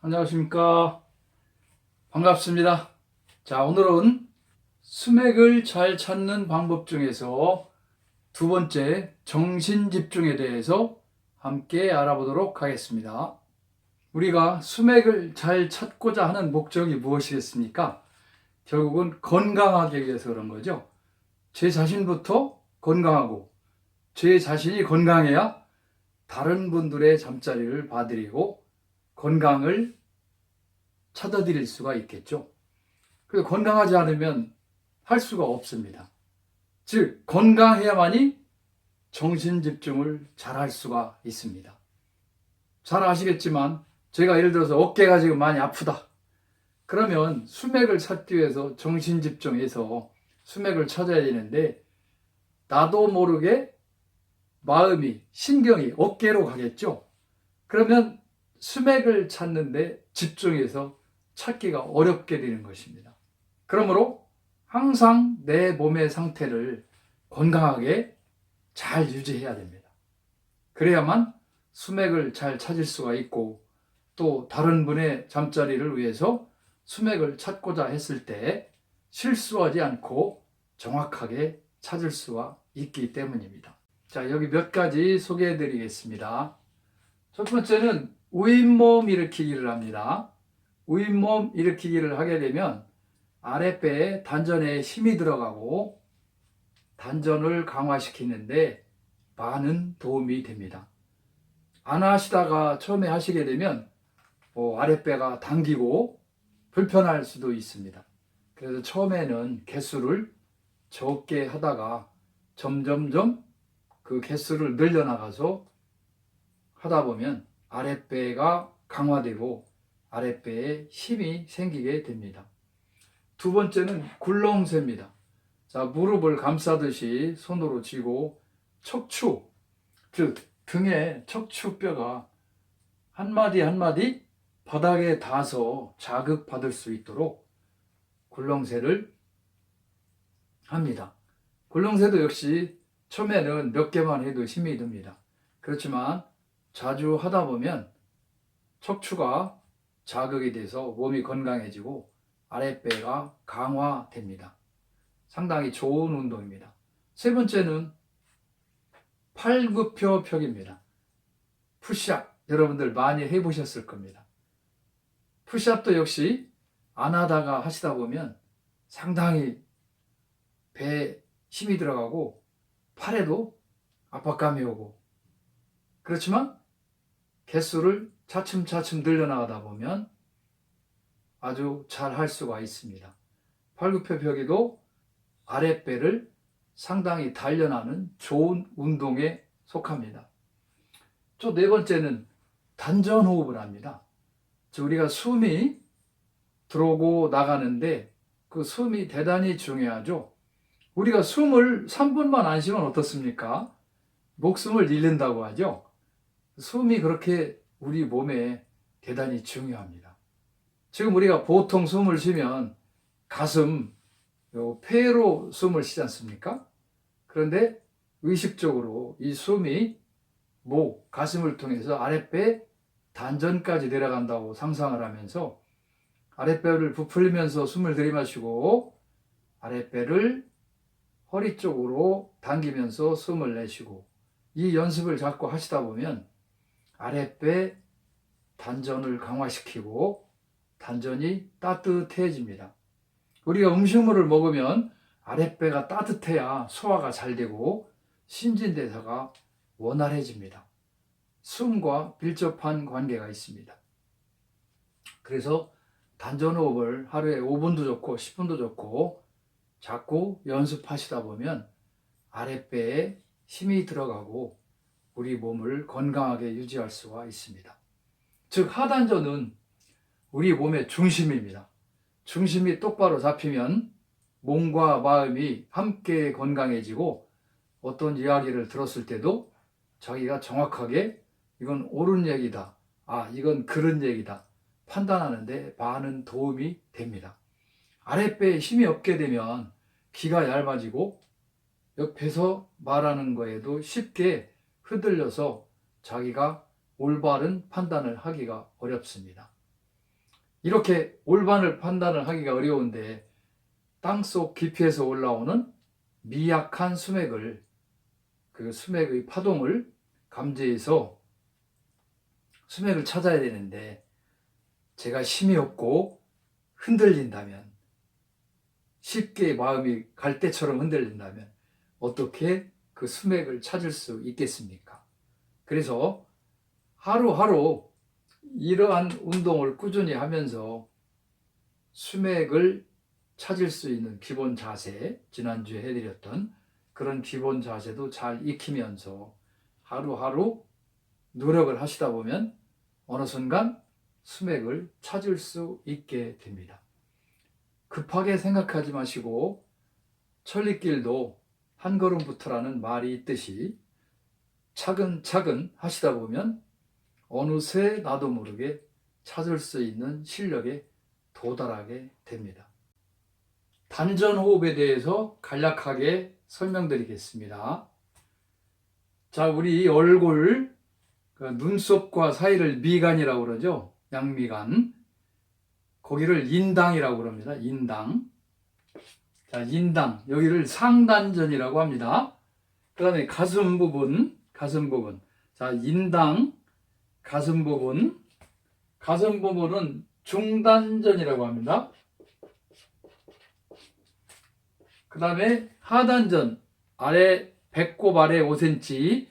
안녕하십니까. 반갑습니다. 자, 오늘은 수맥을 잘 찾는 방법 중에서 두 번째 정신집중에 대해서 함께 알아보도록 하겠습니다. 우리가 수맥을 잘 찾고자 하는 목적이 무엇이겠습니까? 결국은 건강하기 위해서 그런 거죠. 제 자신부터 건강하고 제 자신이 건강해야 다른 분들의 잠자리를 봐드리고 건강을 찾아드릴 수가 있겠죠. 그래서 건강하지 않으면 할 수가 없습니다. 즉, 건강해야만이 정신 집중을 잘 할 수가 있습니다. 잘 아시겠지만, 제가 예를 들어서 어깨가 지금 많이 아프다. 그러면 수맥을 찾기 위해서 정신 집중해서 수맥을 찾아야 되는데, 나도 모르게 마음이, 신경이 어깨로 가겠죠. 그러면 수맥을 찾는데 집중해서 찾기가 어렵게 되는 것입니다. 그러므로 항상 내 몸의 상태를 건강하게 잘 유지해야 됩니다. 그래야만 수맥을 잘 찾을 수가 있고 또 다른 분의 잠자리를 위해서 수맥을 찾고자 했을 때 실수하지 않고 정확하게 찾을 수가 있기 때문입니다. 자, 여기 몇 가지 소개해 드리겠습니다. 첫 번째는 우잇몸 일으키기를 합니다. 우잇몸 일으키기를 하게 되면 아랫배에 단전에 힘이 들어가고 단전을 강화시키는데 많은 도움이 됩니다. 안 하시다가 처음에 하시게 되면 아랫배가 당기고 불편할 수도 있습니다. 그래서 처음에는 개수를 적게 하다가 점점점 그 개수를 늘려나가서 하다 보면 아랫배가 강화되고 아랫배에 힘이 생기게 됩니다. 두 번째는 굴렁쇠입니다. 자, 무릎을 감싸듯이 손으로 쥐고 척추, 즉 등에 척추뼈가 한 마디 한 마디 바닥에 닿아서 자극받을 수 있도록 굴렁쇠를 합니다. 굴렁쇠도 역시 처음에는 몇 개만 해도 힘이 듭니다. 그렇지만 자주 하다 보면 척추가 자극이 돼서 몸이 건강해지고 아랫배가 강화됩니다. 상당히 좋은 운동입니다. 세 번째는 팔굽혀 펴기입니다. 푸시업, 여러분들 많이 해보셨을 겁니다. 푸시업도 역시 안 하다가 하시다 보면 상당히 배에 힘이 들어가고 팔에도 압박감이 오고, 그렇지만 개수를 차츰차츰 늘려나가다 보면 아주 잘 할 수가 있습니다. 팔굽혀 펴기도 아랫배를 상당히 단련하는 좋은 운동에 속합니다. 또 네 번째는 단전호흡을 합니다. 우리가 숨이 들어오고 나가는데 그 숨이 대단히 중요하죠. 우리가 숨을 3분만 안 쉬면 어떻습니까? 목숨을 잃는다고 하죠. 숨이 그렇게 우리 몸에 대단히 중요합니다. 지금 우리가 보통 숨을 쉬면 가슴, 폐로 숨을 쉬지 않습니까? 그런데 의식적으로 이 숨이 목, 가슴을 통해서 아랫배 단전까지 내려간다고 상상을 하면서 아랫배를 부풀리면서 숨을 들이마시고 아랫배를 허리 쪽으로 당기면서 숨을 내쉬고 이 연습을 자꾸 하시다 보면 아랫배 단전을 강화시키고 단전이 따뜻해집니다. 우리가 음식물을 먹으면 아랫배가 따뜻해야 소화가 잘 되고 신진대사가 원활해집니다. 숨과 밀접한 관계가 있습니다. 그래서 단전호흡을 하루에 5분도 좋고 10분도 좋고 자꾸 연습하시다 보면 아랫배에 힘이 들어가고 우리 몸을 건강하게 유지할 수가 있습니다. 즉, 하단전은 우리 몸의 중심입니다. 중심이 똑바로 잡히면 몸과 마음이 함께 건강해지고 어떤 이야기를 들었을 때도 자기가 정확하게 이건 옳은 얘기다, 이건 그런 얘기다 판단하는데 많은 도움이 됩니다. 아랫배에 힘이 없게 되면 귀가 얇아지고 옆에서 말하는 거에도 쉽게 흔들려서 자기가 올바른 판단을 하기가 어렵습니다. 이렇게 올바른 판단을 하기가 어려운데 땅속 깊이에서 올라오는 미약한 수맥을, 그 수맥의 파동을 감지해서 수맥을 찾아야 되는데, 제가 힘이 없고 흔들린다면, 쉽게 마음이 갈대처럼 흔들린다면 어떻게 그 수맥을 찾을 수 있겠습니까? 그래서 하루하루 이러한 운동을 꾸준히 하면서 수맥을 찾을 수 있는 기본 자세, 지난주에 해드렸던 그런 기본 자세도 잘 익히면서 하루하루 노력을 하시다 보면 어느 순간 수맥을 찾을 수 있게 됩니다. 급하게 생각하지 마시고 천리길도 한 걸음부터라는 말이 있듯이 차근차근 하시다 보면 어느새 나도 모르게 찾을 수 있는 실력에 도달하게 됩니다. 단전호흡에 대해서 간략하게 설명드리겠습니다. 자, 우리 얼굴, 눈썹과 사이를 미간이라고 그러죠. 양미간. 거기를 인당이라고 그럽니다. 인당. 자, 인당. 여기를 상단전이라고 합니다. 그 다음에 가슴 부분. 자, 인당, 가슴 부분. 가슴 부분은 중단전이라고 합니다. 그 다음에 하단전. 아래, 배꼽 아래 5cm,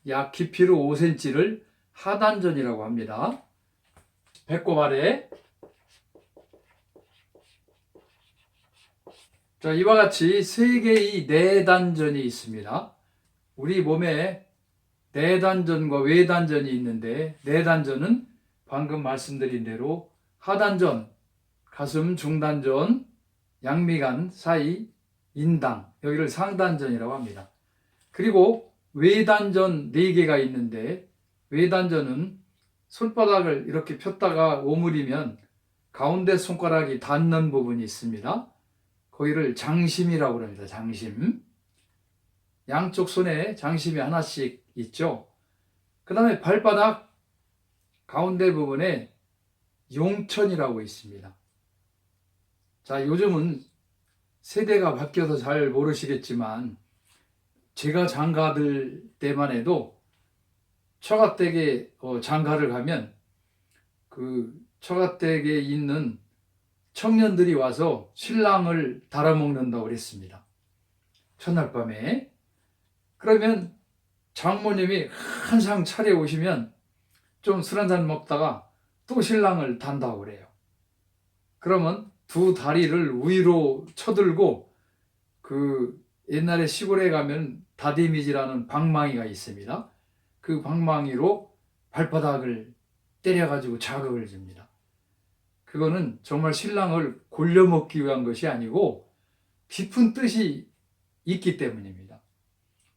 약 깊이로 5cm를 하단전이라고 합니다. 배꼽 아래. 자, 이와 같이 세 개의 내단전이 있습니다. 우리 몸에 내단전과 외단전이 있는데, 내단전은 방금 말씀드린 대로 하단전, 가슴 중단전, 양미간 사이 인당, 여기를 상단전이라고 합니다. 그리고 외단전 4개가 있는데, 외단전은 손바닥을 이렇게 폈다가 오므리면 가운데 손가락이 닿는 부분이 있습니다. 거기를 장심이라고 합니다. 장심. 양쪽 손에 장심이 하나씩 있죠. 그 다음에 발바닥 가운데 부분에 용천이라고 있습니다. 자, 요즘은 세대가 바뀌어서 잘 모르시겠지만, 제가 장가들 때만 해도 처가댁에 장가를 가면 그 처가댁에 있는 청년들이 와서 신랑을 달아먹는다고 그랬습니다. 첫날 밤에. 그러면 장모님이 한상 차려 오시면 좀 술 한잔 먹다가 또 신랑을 단다고 그래요. 그러면 두 다리를 위로 쳐들고, 그 옛날에 시골에 가면 다디미지라는 방망이가 있습니다. 그 방망이로 발바닥을 때려가지고 자극을 줍니다. 그거는 정말 신랑을 골려먹기 위한 것이 아니고 깊은 뜻이 있기 때문입니다.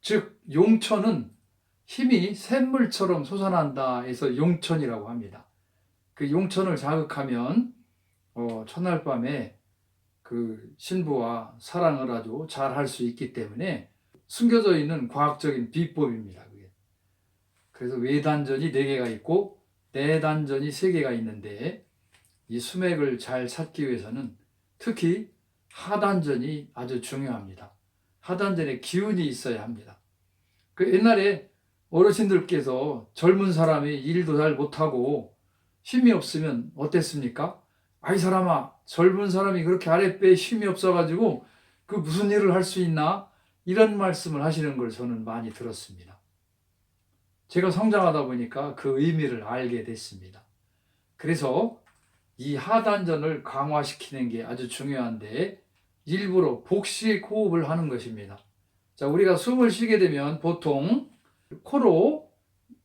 즉, 용천은 힘이 샘물처럼 솟아난다 해서 용천이라고 합니다. 그 용천을 자극하면 첫날 밤에 그 신부와 사랑을 아주 잘 할 수 있기 때문에 숨겨져 있는 과학적인 비법입니다. 그게. 그래서 외단전이 4개가 있고 내단전이 3개가 있는데, 이 수맥을 잘 찾기 위해서는 특히 하단전이 아주 중요합니다. 하단전에 기운이 있어야 합니다. 그 옛날에 어르신들께서 젊은 사람이 일도 잘 못하고 힘이 없으면 어땠습니까? 아이 사람아, 젊은 사람이 그렇게 아랫배에 힘이 없어가지고 그 무슨 일을 할 수 있나? 이런 말씀을 하시는 걸 저는 많이 들었습니다. 제가 성장하다 보니까 그 의미를 알게 됐습니다. 그래서 이 하단전을 강화시키는 게 아주 중요한데, 일부러 복식 호흡을 하는 것입니다. 자, 우리가 숨을 쉬게 되면 보통 코로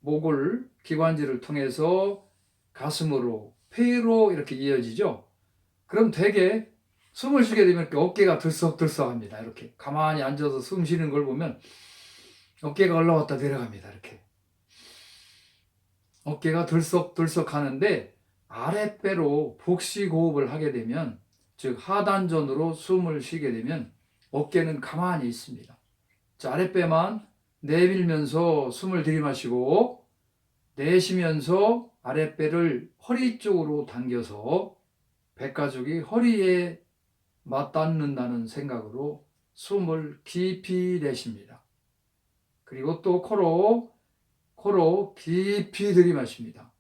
목을, 기관지를 통해서 가슴으로, 폐로 이렇게 이어지죠. 그럼 되게 숨을 쉬게 되면 이렇게 어깨가 들썩들썩합니다. 이렇게 가만히 앉아서 숨 쉬는 걸 보면 어깨가 올라왔다 내려갑니다. 이렇게 어깨가 들썩들썩 하는데, 아랫배로 복식 호흡을 하게 되면, 즉 하단전으로 숨을 쉬게 되면 어깨는 가만히 있습니다. 자, 아랫배만 내밀면서 숨을 들이마시고 내쉬면서 아랫배를 허리 쪽으로 당겨서 백가죽이 허리에 맞닿는다는 생각으로 숨을 깊이 내쉽니다. 그리고 또 코로 깊이 들이마십니다.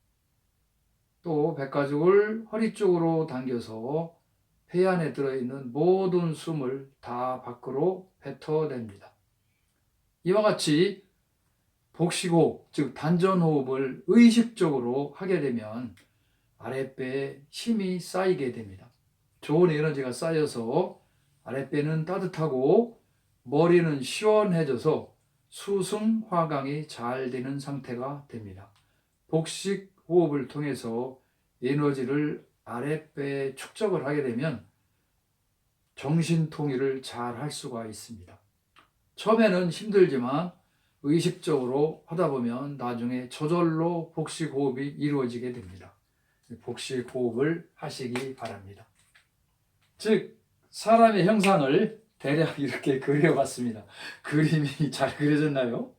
또 백가죽을 허리 쪽으로 당겨서 폐 안에 들어있는 모든 숨을 다 밖으로 뱉어냅니다. 이와 같이 복식호흡, 즉 단전호흡을 의식적으로 하게 되면 아랫배에 힘이 쌓이게 됩니다. 좋은 에너지가 쌓여서 아랫배는 따뜻하고 머리는 시원해져서 수승화강이 잘 되는 상태가 됩니다. 복식 호흡을 통해서 에너지를 아랫배에 축적을 하게 되면 정신통일을 잘 할 수가 있습니다. 처음에는 힘들지만 의식적으로 하다 보면 나중에 저절로 복식 호흡이 이루어지게 됩니다. 복식 호흡을 하시기 바랍니다. 즉 사람의 형상을 대략 이렇게 그려봤습니다. 그림이 잘 그려졌나요?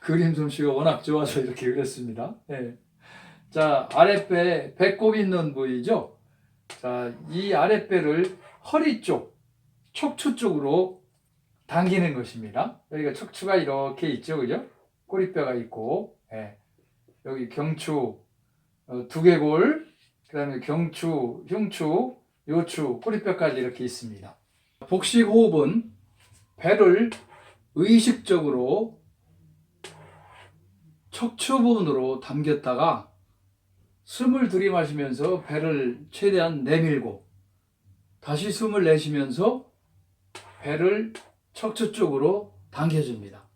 그림 솜씨가 워낙 좋아서 이렇게 그렸습니다. 네. 자, 아랫배 배꼽 있는 부위죠. 자, 이 아랫배를 허리 쪽, 척추 쪽으로 당기는 것입니다. 여기가 척추가 이렇게 있죠, 그죠? 꼬리뼈가 있고, 예. 여기 경추, 두개골, 그 다음에 경추, 흉추, 요추, 꼬리뼈까지 이렇게 있습니다. 복식 호흡은 배를 의식적으로 척추 부분으로 당겼다가 숨을 들이마시면서 배를 최대한 내밀고 다시 숨을 내쉬면서 배를 척추 쪽으로 당겨줍니다.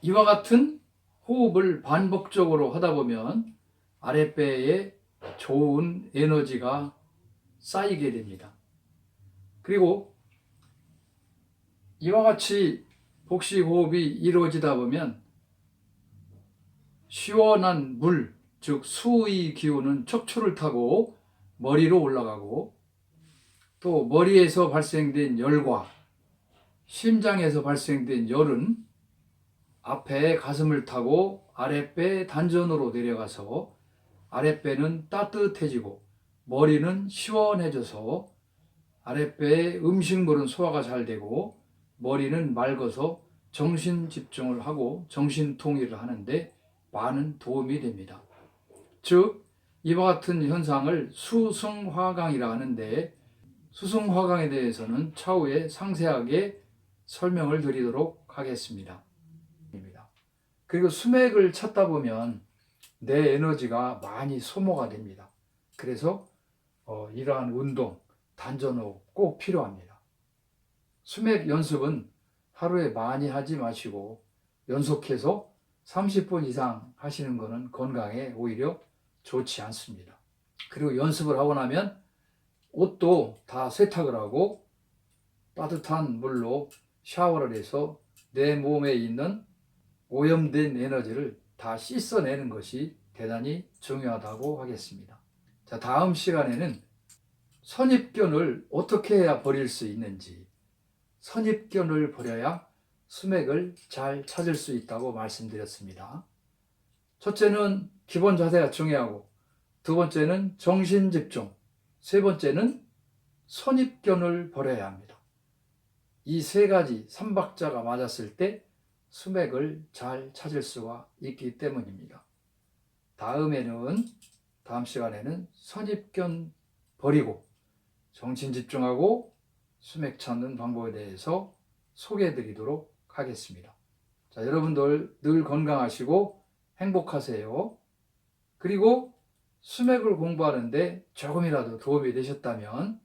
이와 같은 호흡을 반복적으로 하다 보면 아랫배에 좋은 에너지가 쌓이게 됩니다. 그리고 이와 같이 복식 호흡이 이루어지다 보면 시원한 물, 즉 수의 기운은 척추를 타고 머리로 올라가고 또 머리에서 발생된 열과 심장에서 발생된 열은 앞에 가슴을 타고 아랫배 단전으로 내려가서 아랫배는 따뜻해지고 머리는 시원해져서 아랫배의 음식물은 소화가 잘 되고 머리는 맑아서 정신 집중을 하고 정신 통일을 하는데 많은 도움이 됩니다. 즉 이와 같은 현상을 수승화강이라 하는데 수승화강에 대해서는 차후에 상세하게 설명을 드리도록 하겠습니다. 그리고 수맥을 찾다 보면 내 에너지가 많이 소모가 됩니다. 그래서 이러한 운동, 단전호흡 꼭 필요합니다. 수맥 연습은 하루에 많이 하지 마시고 연속해서 30분 이상 하시는 것은 건강에 오히려 좋지 않습니다. 그리고 연습을 하고 나면 옷도 다 세탁을 하고 따뜻한 물로 샤워를 해서 내 몸에 있는 오염된 에너지를 다 씻어내는 것이 대단히 중요하다고 하겠습니다. 자, 다음 시간에는 선입견을 어떻게 해야 버릴 수 있는지, 선입견을 버려야 수맥을 잘 찾을 수 있다고 말씀드렸습니다. 첫째는 기본 자세가 중요하고, 두 번째는 정신 집중, 세 번째는 선입견을 버려야 합니다. 이 세 가지 삼박자가 맞았을 때 수맥을 잘 찾을 수가 있기 때문입니다. 다음 시간에는 선입견 버리고 정신 집중하고 수맥 찾는 방법에 대해서 소개해 드리도록 하겠습니다. 자, 여러분들 늘 건강하시고 행복하세요. 그리고 수맥을 공부하는데 조금이라도 도움이 되셨다면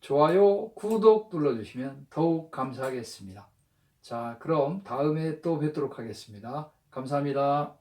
좋아요, 구독 눌러주시면 더욱 감사하겠습니다. 자, 그럼 다음에 또 뵙도록 하겠습니다. 감사합니다.